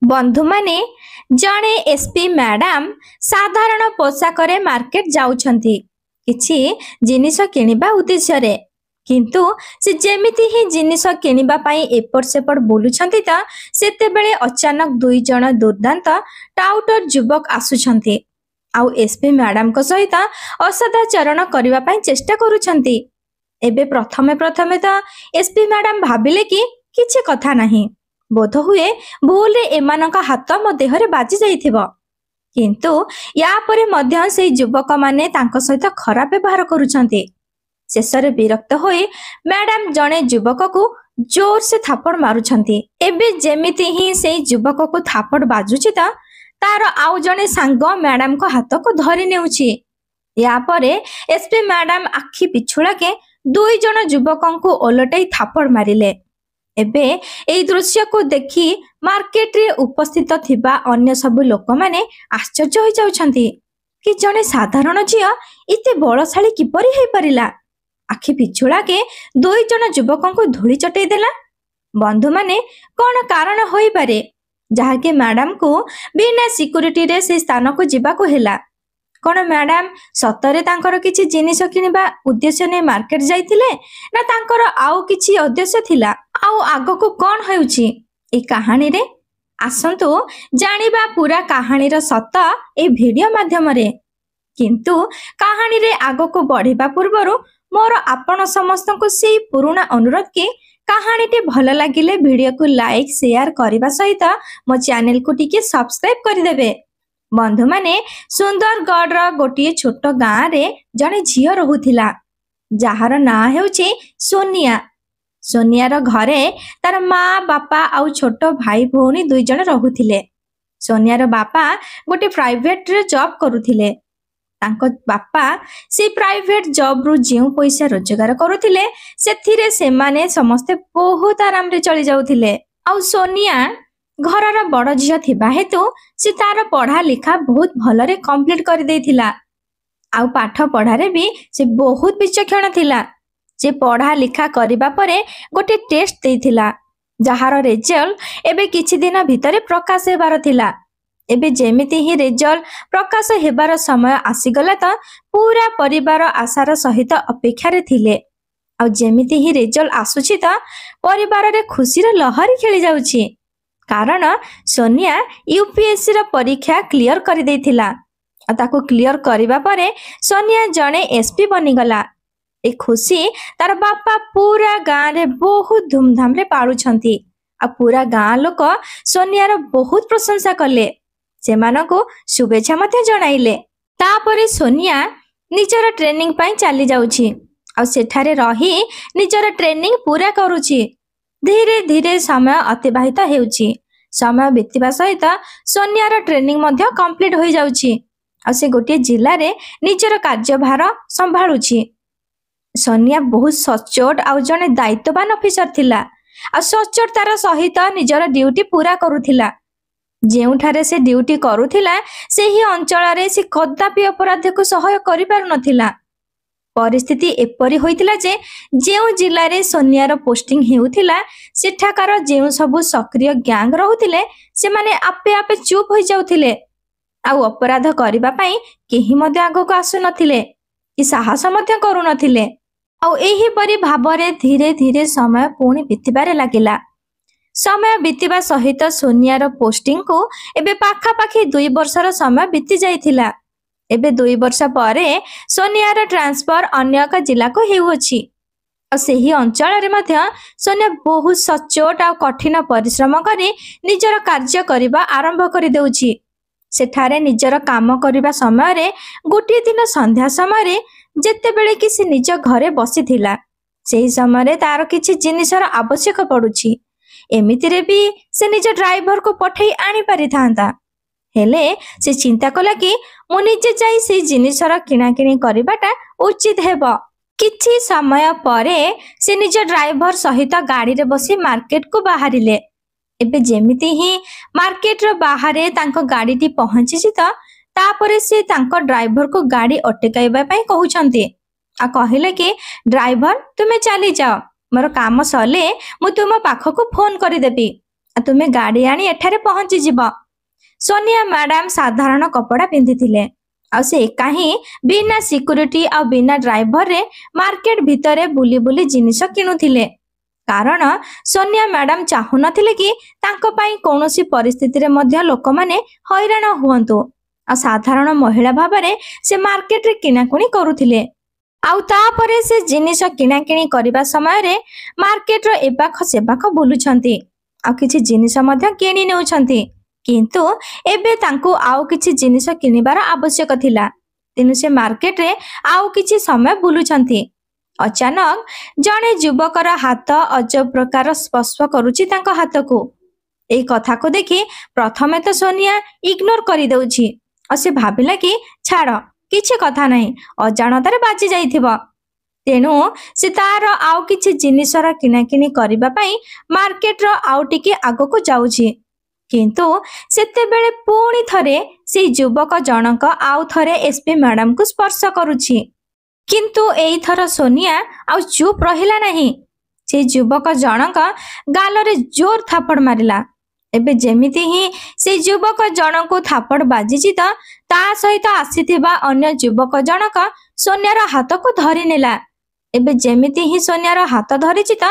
बंधु माने जड़े एसपी मैडम साधारण पोशाक मार्केट जाउछंती किछि जिनिस किनिबा उद्देश्य रे किंतु से जेमिति ही जिनिस किनिबा पई एपट सेपट बोलुछंती त सेतेबेले अचानक दुई जण दुर्दांत टाउटर युवक आसुछंती आउ एसपी मैडम को सहित असदाचरण करबा पई चेष्टा करूछंती। एबे प्रथमे प्रथमे त एसपी मैडम भाबिले कि किछि कथा नाही, बोध हुए भूल एमानका हाथ मो देहरे बाजी जाइथिबो, किंतु या परे मध्य से युवक माने तांको सहित खराब व्यवहार करूछंती। शेषरे विरक्त होई मैडम जणे युवक को जोर से थापड़ मारुछंती। एबे जेमिति ही से युवक को थापड़ बाजुछि त तार आउ जणे सांग मैडम को हाथ को धरि नेउछि। या परे एसपी मैडम आखि पिछुड़ा के दुई जण युवकों को ओलटाई थापड़ मारिले। एबे एई दृश्य को देखि मार्केट रे उपस्थित थिबा अन्य सब लोक माने आश्चर्य होई जाउछंती कि जणे साधारण झिया इते बळशाली किपरि हेई परिला। आखि पिछुड़ा के दुई जण युवकों को धूली चटई देला। बंधु माने कोन कारण होई पारे जहा के मैडम को बिना सिक्युरिटी रे से स्थान को जिबा को हेला। कोन मैडम सतरे तांकर किछि जिनिस किनिबा उद्देश्य ने मार्केट जाइथिले ना तांकर आउ किछि उद्देश्य थिला। आउ आगो को कोन होउछि ए कहानी रे आसंतु जानिबा पूरा कहानी रो सत ए वीडियो माध्यम रे। किंतु कहानी रे आगो को बढ़िबा पूर्वरु मोर आपण समस्त को से पुराना अनुरोध कि कहानी टे भल लागिले वीडियो को लाइक शेयर करबा सहित मो चैनल को टिके सब्सक्राइब कर देबे। बंधु माने सुंदरगढ़ रो गोटिए छोट गाँ रे जने झियो रहुथिला जहार ना हेउछि सोनिया। सोनिया रो घरे तार माँ बापा आउ छोट भाई भौणी दुई जण रहुथिले। सोनिया रो बापा गोटे प्राइवेट रे जॉब करुथिले। तांको बापा से प्राइवेट जॉब रु जेउ पैसा रोजगार करुथिले सेथिरे सेमाने समस्ते बहुत आराम रे चली जाउथिले। आउ सोनिया घरर बड़ झियो थिबा हेतु से तार पढ़ा लिखा बहुत भलरे कंप्लीट कर देथिला। आउ पाठ पढ़ारे भी से बहुत विचक्षण थिला। से पढ़ा लिखा करिबा परे गोटे टेस्ट देथिला जहार रिजल्ट एबे किछि दिन भितरे प्रकाश हेबार थिला। एबे जेमिति ही रिजल्ट प्रकाश हेबार समय आसीगला त पूरा परिवार आशार सहित अपेक्षा रे थिले। आउ जेमिति ही रिजल्ट आसुछि त परिवार रे खुशीर लहरी खेली जाउछि कारण सोनिया यूपीएससी रो परीक्षा क्लियर कर देथिला। ताको क्लियर करिबा परे सोनिया जणे एसपी बनी गला। ए खुशी तार बापा पूरा गाँ रे बहुत धूमधाम रे पाळुछंती। आ पूरा गाँ लोक सोनिया रो बहुत प्रशंसा कले, सेमानको शुभेच्छा मते जणाइले। तापरे सोनिया निजर ट्रेनिंग पई चली जाउछि आ सेठारे रही निजर ट्रेनिंग पूरा करूछि। धीरे धीरे समय अतिबाहित हेउछि। समय बीतवा सहित सोनिया रो ट्रेनिंग मध्य कंप्लीट होई जाउछि आ से गोटे जिल्ला रे निजर कार्यभार संभाळुछि। सोनिया बहुत सचोट आ जने दायित्ववान ऑफिसर थिला आ सचोटतार सहित निजर ड्यूटी पूरा करूथिला। जेउठारे से ड्यूटी करूथिला सेही अंचल रे से कदापि अपराध को सहय करि पारु नथिला। परिस्थिति एपरि होइतिला जे जेउ जिल्ला रे सोनिया रो पोस्टिंग हेउथिला सेठाकार जेउ सब सक्रिय गैंग रहुथिले से माने आपे आपे चुप होई जाउथिले। आ अपराध करिबा पई केही मध्य आगो को आसु नथिले कि साहस मध्य करू नथिले। आ एही परि भाबरे धीरे धीरे समय पुणी बीतिबारे लागिला। समय बीतिबा सहित सोनिया रो पोस्टिंग को एबे पाखा पाखी 2 वर्षर समय बीती जाइथिला। एबे 2 वर्ष परे सोनिया रो ट्रांसफर अन्य एक जिला को हेउछि। आ सेही अंचल रे मध्य सोनिया बहुत सचोट आ कठिन परिश्रम करी निजर कार्य करिबा आरंभ करि देउछि। सेठारे निजर काम करिबा समय रे गोटे दिन संध्या समय रे जेतेबेले कि से निज घरे बसिथिला सेही समय रे तार किछि जिनिसर आवश्यक पडुछि। एमितिरे भी से निज ड्राइवर को पठेई आनी पारि थांता, हेले से चिंता कला कि मु निजे जाई से जिनिसर किणाकिणी करिबाटा उचित हेबो। किछि समय परे से निज ड्राइवर सहित गाड़ी रे बसी मार्केट को बाहरिले। एबे जेमिति ही मार्केट रो बाहरे तांको गाड़ीटी पहुंची त तापरे से तांको ड्राइवर को गाड़ी अटकाइबा पई कहउछंती आ कहिले कि ड्राइवर तुमे चली जाओ, मोर काम सले मु तुम पाखक फोन कर देबी। ତୁମେ ଗାଡ଼ି ଆଣି ଏଠାରେ ପହଞ୍ଚିଯିବ। ସୋନିଆ ମ୍ୟାଡାମ ସାଧାରଣ କପଡ଼ା ପିନ୍ଧିଥିଲେ ଆଉ ସେ ଏକା ହିଁ ବିନା ସିକ୍ୟୁରିଟି ଆଉ ବିନା ଡ୍ରାଇଭରରେ ମାର୍କେଟ ଭିତରେ ବୁଲି ବୁଲି ଜିନିଷ କିଣୁଥିଲେ। କାରଣ ସୋନିଆ ମ୍ୟାଡାମ ଚାହୁଁନଥିଲେ କି ତାଙ୍କ ପାଇଁ କୌଣସି ପରିସ୍ଥିତିରେ ମଧ୍ୟ ଲୋକମାନେ ହଇରାଣ ହୁଅନ୍ତୁ। ଆଉ ସାଧାରଣ ମହିଳା ଭାବରେ ସେ ମାର୍କେଟରେ କିଣାକୁଣି କରୁଥିଲେ। ଆଉ ତାପରେ ସେ ଜିନିଷ କିଣାକିଣି କରିବା ସମୟରେ ମାର୍କେଟର ଏପାଖ ସେପାଖ ବୁଲୁଛନ୍ତି ଆଉ କିଛି ଜିନିଷ ମଧ୍ୟ କିଣି ନେଉଛନ୍ତି। କିନ୍ତୁ ଏବେ ତାଙ୍କୁ ଆଉ କିଛି ଜିନିଷ କିଣିବାର ଆବଶ୍ୟକ ଥିଲା। ତେଣୁ ସେ ମାର୍କେଟରେ ଆଉ କିଛି ସମୟ ବୁଲୁଛନ୍ତି। ଅଚାନକ ଜଣେ ଯୁବକର ହାତ ଅଜବ ପ୍ରକାର ସ୍ପର୍ଶ କରୁଛି ତାଙ୍କ ହାତକୁ। ଏଇ କଥାକୁ ଦେଖି ପ୍ରଥମେ ତ ସୋନିଆ ଇଗ୍ନୋର କରିଦେଉଛି ଆଉ ସେ ଭାବିଲା କି ଛାଡ଼, କିଛି କଥା ନାହିଁ, ଅଜାଣତାରେ ବାଜି ଯାଇଥିବ। ତେଣୁ ସେ ତାର ଆଉ କିଛି ଜିନିଷର କିଣାକିଣି କରିବା ପାଇଁ ମାର୍କେଟର ଆଉ ଟିକେ ଆଗକୁ ଯାଉଛି। କିନ୍ତୁ ସେତେବେଳେ ପୁଣି ଥରେ ସେଇ ଯୁବକ ଜଣକ ଆଉ ଥରେ ଏସପି ମ୍ୟାଡାମକୁ ସ୍ପର୍ଶ କରୁଛି। କିନ୍ତୁ ଏଇଥର ସୋନିଆ ଆଉ ଚୁପ୍ ରହିଲା ନାହିଁ। ସେ ଯୁବକ ଜଣକ ଗାଲରେ ଜୋର ଥାପଡ଼ ମାରିଲା। ଏବେ ଯେମିତି ହିଁ ସେ ଯୁବକ ଜଣଙ୍କୁ ଥାପଡ଼ ବାଜିଛି ତ ତା ସହିତ ଆସିଥିବା ଅନ୍ୟ ଯୁବକ ଜଣକ ସୋନିଆର ହାତକୁ ଧରି ନେଲା। ଏବେ ଯେମିତି ହିଁ ସୋନିଆର ହାତ ଧରିଛି ତ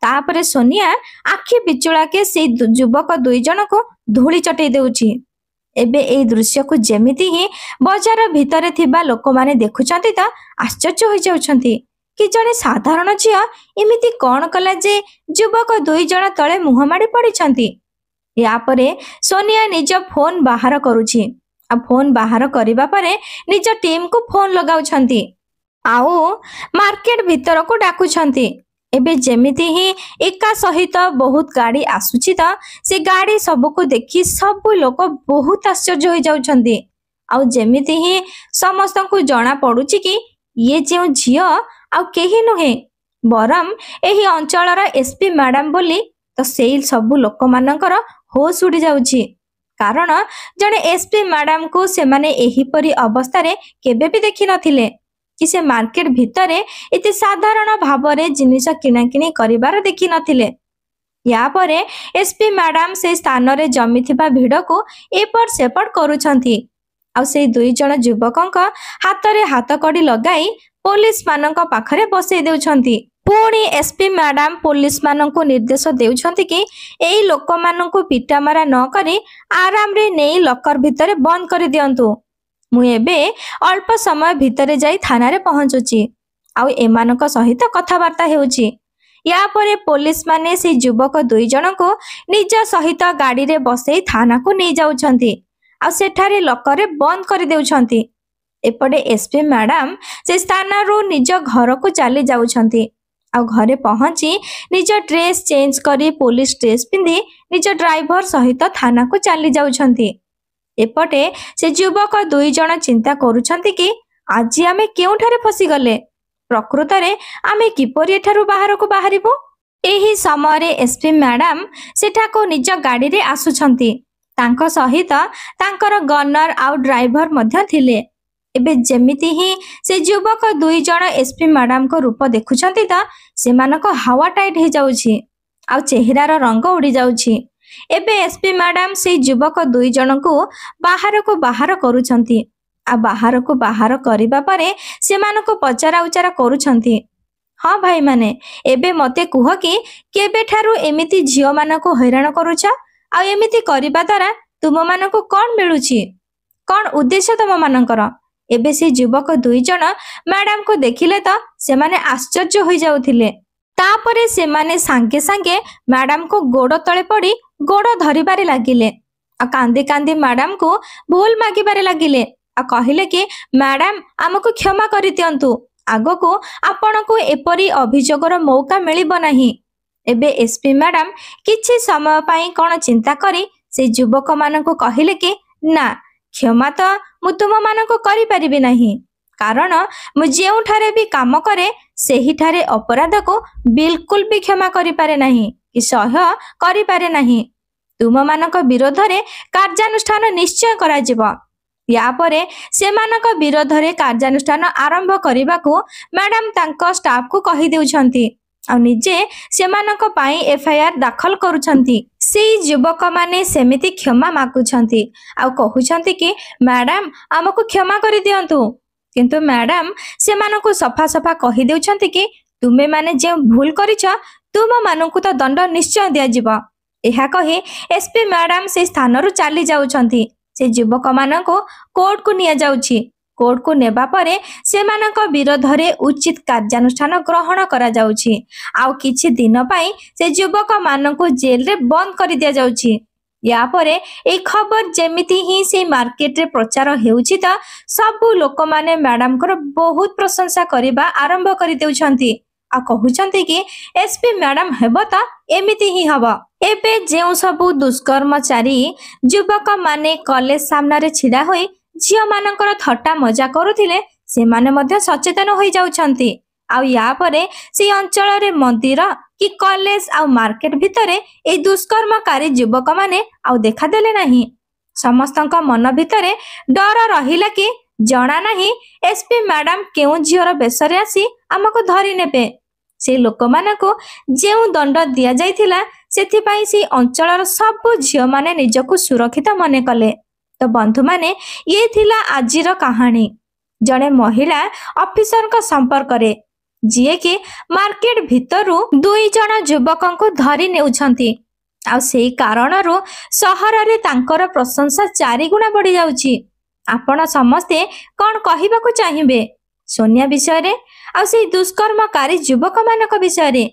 ତାପରେ ସୋନିଆ ଆଖି ବିଚୁଳାକେ ସେଇ ଯୁବକ ଦୁଇ ଜଣକୁ ଧୂଳି ଚଟେଇ ଦେଉଛି। ଏବେ ଏଇ ଦୃଶ୍ୟକୁ ଯେମିତି ହିଁ ବଜାର ଭିତରେ ଥିବା ଲୋକମାନେ ଦେଖୁଛନ୍ତି ତ ଆଶ୍ଚର୍ଯ୍ୟ ହୋଇଯାଉଛନ୍ତି କି ଜଣେ ସାଧାରଣ ଝିଅ ଏମିତି କଣ କଲା ଯେ ଯୁବକ ଦୁଇ ଜଣ ତଳେ ମୁହଁ ମାଡ଼ି ପଡ଼ିଛନ୍ତି। ୟାପରେ ସୋନିଆ ନିଜ ଫୋନ ବାହାର କରୁଛି ଆଉ ଫୋନ ବାହାର କରିବା ପରେ ନିଜ ଟିମକୁ ଫୋନ ଲଗାଉଛନ୍ତି ଆଉ ମାର୍କେଟ ଭିତରକୁ ଡାକୁଛନ୍ତି। ଏବେ ଯେମିତି ହିଁ ଏକା ସହିତ ବହୁତ ଗାଡ଼ି ଆସୁଛି ତ ସେ ଗାଡ଼ି ସବୁକୁ ଦେଖି ସବୁ ଲୋକ ବହୁତ ଆଶ୍ଚର୍ଯ୍ୟ ହୋଇଯାଉଛନ୍ତି। ଆଉ ଯେମିତି ହିଁ ସମସ୍ତଙ୍କୁ ଜଣା ପଡୁଛି କି ଇଏ ଯେଉଁ ଝିଅ ଆଉ କେହି ନୁହେଁ ବରଂ ଏହି ଅଞ୍ଚଳର ଏସପି ମ୍ୟାଡାମ ବୋଲି, ତ ସେଇ ସବୁ ଲୋକମାନଙ୍କର ହୋସ ଉଡ଼ି ଯାଉଛି। କାରଣ ଜଣେ ଏସପି ମ୍ୟାଡାମକୁ ସେମାନେ ଏହିପରି ଅବସ୍ଥାରେ କେବେ ବି ଦେଖିନଥିଲେ କି ସେ ମାର୍କେଟ ଭିତରେ ଏତେ ସାଧାରଣ ଭାବରେ ଜିନିଷ କିଣାକିଣି କରିବାର ଦେଖିନଥିଲେ। ୟାପରେ ଏସପି ମ୍ୟାଡାମ ସେ ସ୍ଥାନରେ ଜମିଥିବା ଭିଡ଼କୁ ଏପଟ ସେପଟ କରୁଛନ୍ତି ଆଉ ସେଇ ଦୁଇ ଜଣ ଯୁବକଙ୍କ ହାତରେ ହାତକଡ଼ି ଲଗାଇ ପୋଲିସ ମାନଙ୍କ ପାଖରେ ବସେଇ ଦେଉଛନ୍ତି। ପୁଣି ଏସପି ମ୍ୟାଡାମ ପୋଲିସ ମାନଙ୍କୁ ନିର୍ଦ୍ଦେଶ ଦେଉଛନ୍ତି କି ଏଇ ଲୋକମାନଙ୍କୁ ପିଟାମରା ନ କରି ଆରାମରେ ନେଇ ଲକର ଭିତରେ ବନ୍ଦ କରିଦିଅନ୍ତୁ। ମୁଁ ଏବେ ଅଳ୍ପ ସମୟ ଭିତରେ ଯାଇ ଥାନାରେ ପହଞ୍ଚୁଛି ଆଉ ଏମାନଙ୍କ ସହିତ କଥାବାର୍ତ୍ତା ହେଉଛି। ୟାପରେ ପୋଲିସ ମାନେ ସେଇ ଯୁବକ ଦୁଇ ଜଣଙ୍କୁ ନିଜ ସହିତ ଗାଡ଼ିରେ ବସେଇ ଥାନାକୁ ନେଇ ଯାଉଛନ୍ତି ଆଉ ସେଠାରେ ଲକରରେ ବନ୍ଦ କରିଦେଉଛନ୍ତି। ଏପଟେ ଏସପି ମ୍ୟାଡାମ ସେ ସ୍ଥାନରୁ ନିଜ ଘରକୁ ଚାଲି ଯାଉଛନ୍ତି ଆଉ ଘରେ ପହଞ୍ଚି ନିଜ ଡ୍ରେସ୍ ଚେଞ୍ଜ କରି ପୋଲିସ ଡ୍ରେସ୍ ପିନ୍ଧି ନିଜ ଡ୍ରାଇଭର ସହିତ ଥାନାକୁ ଚାଲି ଯାଉଛନ୍ତି। ଏପଟେ ସେ ଯୁବକ ଦୁଇ ଜଣ ଚିନ୍ତା କରୁଛନ୍ତି କି ଆଜି ଆମେ କେଉଁଠାରେ ଫସିଗଲେ, ପ୍ରକୃତରେ ଆମେ କିପରି ଏଠାରୁ ବାହାରକୁ ବାହାରିବୁ। ଏହି ସମୟରେ ଏସପି ମ୍ୟାଡାମ ସେଠାକୁ ନିଜ ଗାଡ଼ିରେ ଆସୁଛନ୍ତି। ତାଙ୍କ ସହିତ ତାଙ୍କର ଗନର ଆଉ ଡ୍ରାଇଭର ମଧ୍ୟ ଥିଲେ। ଏବେ ଯେମିତି ହିଁ ସେ ଯୁବକ ଦୁଇ ଜଣ ଏସପି ମ୍ୟାଡାମଙ୍କ ରୂପ ଦେଖୁଛନ୍ତି ତ ସେମାନଙ୍କ ହାୱା ଟାଇଟ୍ ହେଇଯାଉଛି ଆଉ ଚେହେରାର ରଙ୍ଗ ଉଡ଼ିଯାଉଛି। ଏବେ ଏସପି ମ୍ୟାଡାମ ସେଇ ଯୁବକ ଦୁଇ ଜଣଙ୍କୁ ବାହାରକୁ ବାହାର କରୁଛନ୍ତି ଆଉ ବାହାରକୁ ବାହାର କରିବା ପରେ ସେମାନଙ୍କୁ ପଚରା ଉଚରା କରୁଛନ୍ତି। ହଁ ଭାଇମାନେ, ଏବେ ମୋତେ କୁହ କି କେବେଠାରୁ ଏମିତି ଝିଅମାନଙ୍କୁ ହଇରାଣ କରୁଛ ଆଉ ଏମିତି କରିବା ଦ୍ୱାରା ତୁମମାନଙ୍କୁ କ'ଣ ମିଳୁଛି, କ'ଣ ଉଦ୍ଦେଶ୍ୟ ତୁମମାନଙ୍କର। ଏବେ ସେ ଯୁବକ ଦୁଇ ଜଣ ମ୍ୟାଡାମକୁ ଦେଖିଲେ ତ ସେମାନେ ଆଶ୍ଚର୍ଯ୍ୟ ହୋଇଯାଉଥିଲେ। ତାପରେ ସେମାନେ ସାଙ୍ଗେ ସାଙ୍ଗେ ମ୍ୟାଡାମକୁ ଗୋଡ଼ ତଳେ ପଡ଼ି ଗୋଡ଼ ଧରିବାରେ ଲାଗିଲେ ଆଉ କାନ୍ଦି କାନ୍ଦି ମ୍ୟାଡାମକୁ ଭୁଲ ମାଗିବାରେ ଲାଗିଲେ ଆଉ କହିଲେ କି ମ୍ୟାଡାମ ଆମକୁ କ୍ଷମା କରିଦିଅନ୍ତୁ, ଆଗକୁ ଆପଣଙ୍କୁ ଏପରି ଅଭିଯୋଗର ମୌକା ମିଳିବ ନାହିଁ। ଏବେ ଏସପି ମ୍ୟାଡାମ କିଛି ସମୟ ପାଇଁ କ'ଣ ଚିନ୍ତା କରି ସେ ଯୁବକମାନଙ୍କୁ କହିଲେ କି ନା, କ୍ଷମା ତ ମୁଁ ତୁମମାନଙ୍କୁ କରିପାରିବି ନାହିଁ, କାରଣ ମୁଁ ଯେଉଁଠାରେ ବି କାମ କରେ ସେହିଠାରେ ଅପରାଧକୁ ବିଲକୁଲ ବି କ୍ଷମା କରିପାରେ ନାହିଁ କି ସହ୍ୟ କରିପାରେ ନାହିଁ। ତୁମମାନଙ୍କ ବିରୋଧରେ କାର୍ଯ୍ୟାନୁଷ୍ଠାନ ନିଶ୍ଚୟ କରାଯିବ। ୟାପରେ ସେମାନଙ୍କ ବିରୋଧରେ କାର୍ଯ୍ୟାନୁଷ୍ଠାନ ଆରମ୍ଭ କରିବାକୁ ମ୍ୟାଡାମ ତାଙ୍କ ଷ୍ଟାଫକୁ କହିଦେଉଛନ୍ତି। ଆଉ ନିଜେ ସେମାନଙ୍କ ପାଇଁ ଏଫଆଇଆର ଦାଖଲ କରୁଛନ୍ତି। ସେଇ ଯୁବକମାନେ ସେମିତି କ୍ଷମା ମାଗୁଛନ୍ତି ଆଉ କହୁଛନ୍ତି କି ମ୍ୟାଡାମ ଆମକୁ କ୍ଷମା କରିଦିଅନ୍ତୁ। କିନ୍ତୁ ମ୍ୟାଡାମ ସେମାନଙ୍କୁ ସଫା ସଫା କହିଦେଉଛନ୍ତି କି ତୁମେମାନେ ଯେଉଁ ଭୁଲ କରିଛ ତୁମମାନଙ୍କୁ ତ ଦଣ୍ଡ ନିଶ୍ଚୟ ଦିଆଯିବ। ଏହା କହି ଏସପି ମ୍ୟାଡାମ ସେ ସ୍ଥାନରୁ ଚାଲି ଯାଉଛନ୍ତି। ସେ ଯୁବକମାନଙ୍କୁ କୋର୍ଟକୁ ନିଆଯାଉଛି। କୋର୍ଟକୁ ନେବା ପରେ ସେମାନଙ୍କ ବିରୋଧରେ ଉଚିତ କାର୍ଯ୍ୟାନୁଷ୍ଠାନ ଗ୍ରହଣ କରାଯାଉଛି। ଆଉ କିଛି ଦିନ ପାଇଁ ସେ ଯୁବକମାନଙ୍କୁ ଜେଲରେ ବନ୍ଦ କରିଦିଆଯାଉଛି। ୟା ପରେ এই ଖବର ଯେମିତି ହିଁ ସେ ମାର୍କେଟରେ ପ୍ରଚାର ହେଉଛି ତ ସବୁ ଲୋକମାନେ ମ୍ୟାଡାମଙ୍କର ବହୁତ ପ୍ରଶଂସା କରିବା ଆରମ୍ଭ କରିଦେଉଛନ୍ତି ଆଉ କହୁଛନ୍ତି କି ଏସପି ମ୍ୟାଡାମ ହେବ ତ ଏମିତି ହିଁ ହବ। ଏବେ ଯେଉଁ ସବୁ ଦୁଷ୍କର୍ମଚାରୀ ଯୁବକମାନେ କଲେଜ ସାମ୍ନାରେ ଛିଡା ହୋଇ ଝିଅମାନଙ୍କର ଥଟ୍ଟା ମଜା କରୁଥିଲେ ସେମାନେ ମଧ୍ୟ ସଚେତନ ହୋଇଯାଉଛନ୍ତି। ଆଉ ୟା ପରେ ସେଇ ଅଞ୍ଚଳରେ ମନ୍ଦିର କି କଲେଜ ଆଉ ମାର୍କେଟ ଭିତରେ এই ଦୁଷ୍କର୍ମକାରୀ ଯୁବକମାନେ ଆଉ ଦେଖାଦେଲେ ନାହିଁ। ସମସ୍ତଙ୍କ ମନ ଭିତରେ ଡର ରହିଲା କି ଜଣା ନାହିଁ ଏସପି ମ୍ୟାଡାମ କେଉଁ ଝିଅର ବେଶରେ ଆସି ଆମକୁ ଧରି ନେବେ। ସେ ଲୋକମାନଙ୍କୁ ଯେଉଁ ଦଣ୍ଡ ଦିଆଯାଇଥିଲା ସେଥିପାଇଁ ସେ ଅଞ୍ଚଳର ସବୁ ଝିଅମାନେ ନିଜକୁ ସୁରକ୍ଷିତ ମନେ କଲେ। ତ ବନ୍ଧୁମାନେ ଇଏ ଥିଲା ଆଜିର କାହାଣୀ ଜଣେ ମହିଳା ଅଫିସରଙ୍କ ସମ୍ପର୍କରେ ଯିଏକି ମାର୍କେଟ ଭିତରୁ 2 ଜଣ ଯୁବକଙ୍କୁ ଧରି ନେଉଛନ୍ତି। ଆଉ ସେଇ କାରଣରୁ ସହରରେ ତାଙ୍କର ପ୍ରଶଂସା 4 ଗୁଣା ବଢ଼ିଯାଉଛି। ଆପଣ ସମସ୍ତେ କ'ଣ କହିବାକୁ ଚାହିଁବେ ସୋନିଆ ବିଷୟରେ ଆଉ ସେଇ ଦୁଷ୍କର୍ମକାରୀ ଯୁବକମାନଙ୍କ ବିଷୟରେ?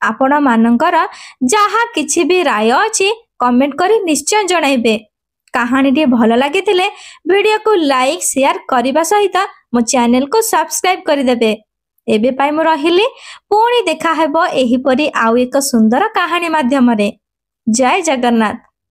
ଆପଣମାନଙ୍କର ଯାହା କିଛି ବି ରାୟ ଅଛି କମେଣ୍ଟ କରି ନିଶ୍ଚୟ ଜଣାଇବେ। କାହାଣୀଟି ଭଲ ଲାଗିଥିଲେ ଭିଡ଼ିଓକୁ ଲାଇକ୍ ସେୟାର କରିବା ସହିତ ମୋ ଚ୍ୟାନେଲକୁ ସବସ୍କ୍ରାଇବ କରିଦେବେ। ଏବେ ପାଇଁ ମୁଁ ରହିଲି। ପୁଣି ଦେଖା ହେବ ଏହିପରି ଆଉ ଏକ ସୁନ୍ଦର କାହାଣୀ ମାଧ୍ୟମରେ। ଜୟ ଜଗନ୍ନାଥ।